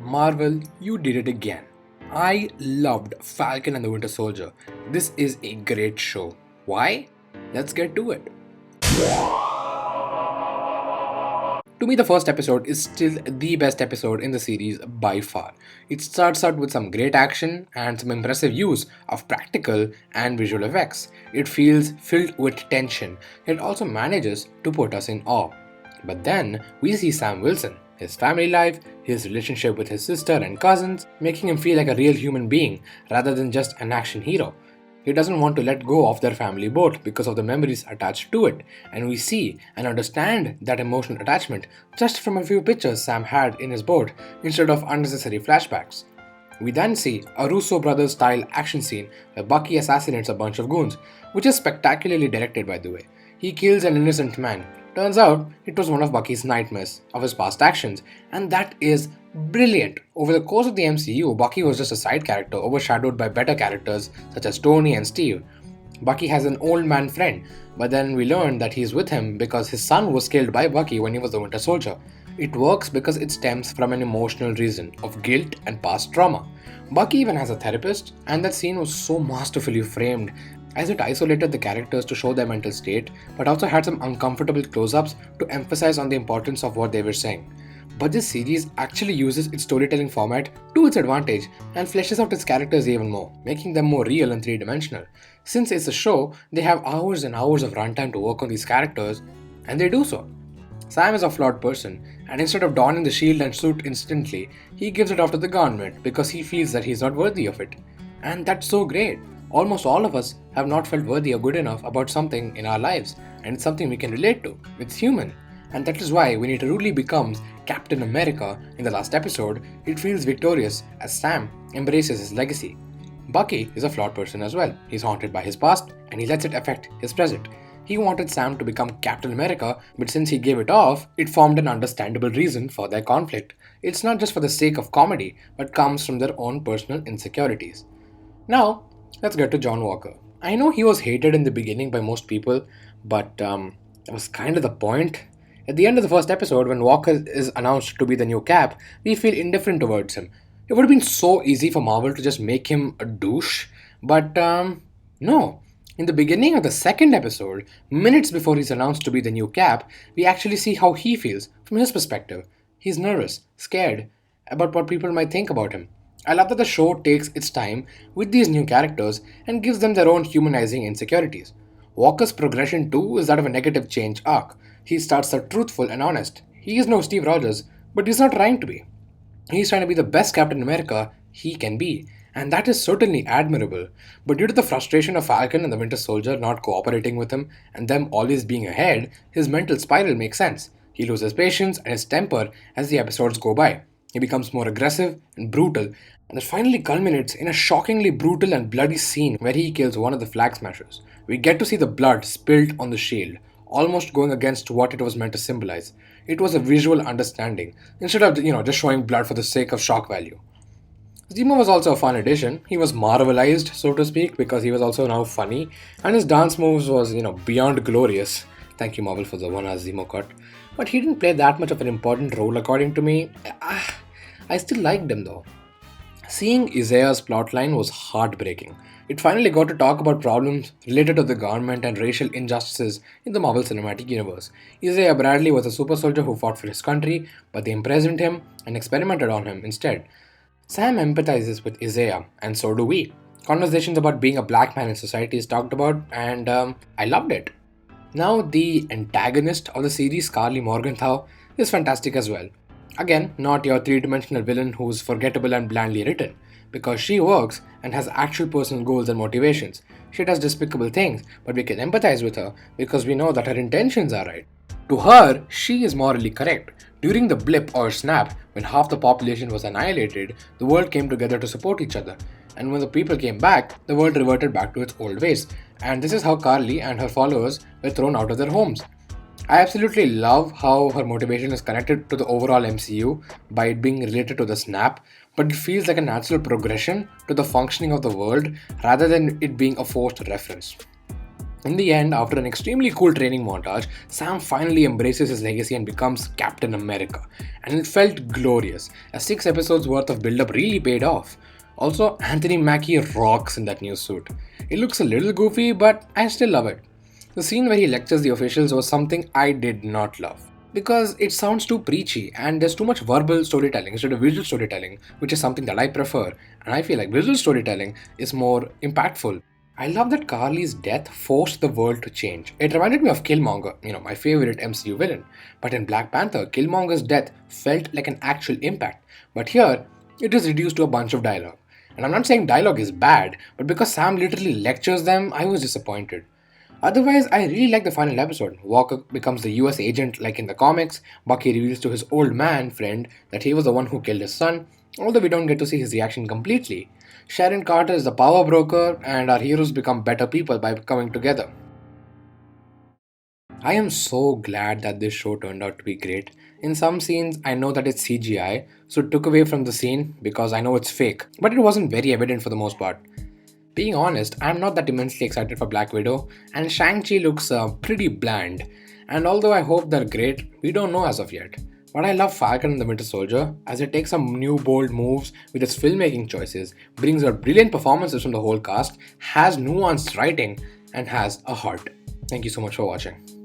Marvel, you did it again. I loved Falcon and the Winter Soldier. This is a great show. Why? Let's get to it. To me, the first episode is still the best episode in the series by far. It starts out with some great action and some impressive use of practical and visual effects. It feels filled with tension. It also manages to put us in awe. But then we see Sam Wilson, his family life, his relationship with his sister and cousins, making him feel like a real human being rather than just an action hero. He doesn't want to let go of their family boat because of the memories attached to it, and we see and understand that emotional attachment just from a few pictures Sam had in his boat instead of unnecessary flashbacks. We then see a Russo brothers style action scene where Bucky assassinates a bunch of goons, which is spectacularly directed by the way. He kills an innocent man. Turns out it was one of Bucky's nightmares of his past actions, and that is brilliant. Over the course of the MCU, Bucky was just a side character overshadowed by better characters such as Tony and Steve. Bucky has an old man friend, but then we learn that he's with him because his son was killed by Bucky when he was the Winter Soldier. It works because it stems from an emotional reason of guilt and past trauma. Bucky even has a therapist, and that scene was so masterfully framed as it isolated the characters to show their mental state, but also had some uncomfortable close ups to emphasize on the importance of what they were saying. But this series actually uses its storytelling format to its advantage and fleshes out its characters even more, making them more real and three dimensional. Since it's a show, they have hours and hours of runtime to work on these characters, and they do so. Sam is a flawed person, and instead of donning the shield and suit instantly, he gives it off to the government because he feels that he's not worthy of it. And that's so great. Almost all of us have not felt worthy or good enough about something in our lives, and it's something we can relate to. It's human. And that is why when he truly becomes Captain America in the last episode, it feels victorious as Sam embraces his legacy. Bucky is a flawed person as well. He's haunted by his past and he lets it affect his present. He wanted Sam to become Captain America, but since he gave it off, it formed an understandable reason for their conflict. It's not just for the sake of comedy, but comes from their own personal insecurities. Now, let's get to John Walker. I know he was hated in the beginning by most people, but that was kind of the point. At the end of the first episode, when Walker is announced to be the new Cap, we feel indifferent towards him. It would have been so easy for Marvel to just make him a douche, but no. In the beginning of the second episode, minutes before he's announced to be the new Cap, we actually see how he feels from his perspective. He's nervous, scared about what people might think about him. I love that the show takes its time with these new characters and gives them their own humanizing insecurities. Walker's progression too is that of a negative change arc. He starts out truthful and honest. He is no Steve Rogers, but he's not trying to be. He's trying to be the best Captain America he can be, and that is certainly admirable. But due to the frustration of Falcon and the Winter Soldier not cooperating with him and them always being ahead, his mental spiral makes sense. He loses patience and his temper as the episodes go by. He becomes more aggressive and brutal, and it finally culminates in a shockingly brutal and bloody scene where he kills one of the flag smashers. We get to see the blood spilled on the shield, almost going against what it was meant to symbolize. It was a visual understanding, instead of just showing blood for the sake of shock value. Zemo was also a fun addition. He was marvelized, so to speak, because he was also now funny, and his dance moves was, beyond glorious. Thank you, Marvel, for the one as Zemo cut. But he didn't play that much of an important role, according to me. I still liked him though. Seeing Isaiah's plotline was heartbreaking. It finally got to talk about problems related to the government and racial injustices in the Marvel Cinematic Universe. Isaiah Bradley was a super soldier who fought for his country, but they imprisoned him and experimented on him instead. Sam empathizes with Isaiah, and so do we. Conversations about being a black man in society is talked about, and I loved it. Now, the antagonist of the series, Carly Morgenthau, is fantastic as well. Again, not your three-dimensional villain who's forgettable and blandly written, because she works and has actual personal goals and motivations. She does despicable things, but we can empathize with her because we know that her intentions are right. To her, she is morally correct. During the blip or snap, when half the population was annihilated, the world came together to support each other. And when the people came back, the world reverted back to its old ways. And this is how Carly and her followers were thrown out of their homes. I absolutely love how her motivation is connected to the overall MCU by it being related to the snap, but it feels like a natural progression to the functioning of the world rather than it being a forced reference. In the end, after an extremely cool training montage, Sam finally embraces his legacy and becomes Captain America. And it felt glorious. A 6 episodes worth of build up really paid off. Also, Anthony Mackie rocks in that new suit. It looks a little goofy, but I still love it. The scene where he lectures the officials was something I did not love. Because it sounds too preachy and there's too much verbal storytelling instead of visual storytelling, which is something that I prefer. And I feel like visual storytelling is more impactful. I love that Carly's death forced the world to change. It reminded me of Killmonger, my favorite MCU villain. But in Black Panther, Killmonger's death felt like an actual impact. But here, it is reduced to a bunch of dialogue. And I'm not saying dialogue is bad, but because Sam literally lectures them, I was disappointed. Otherwise, I really like the final episode. Walker becomes the US agent like in the comics. Bucky reveals to his old man friend that he was the one who killed his son, although we don't get to see his reaction completely. Sharon Carter is the power broker, and our heroes become better people by coming together. I am so glad that this show turned out to be great. In some scenes, I know that it's CGI, so it took away from the scene because I know it's fake, but it wasn't very evident for the most part. Being honest, I'm not that immensely excited for Black Widow, and Shang-Chi looks pretty bland. And although I hope they're great, we don't know as of yet. But I love Falcon and the Winter Soldier, as it takes some new bold moves with its filmmaking choices, brings out brilliant performances from the whole cast, has nuanced writing, and has a heart. Thank you so much for watching.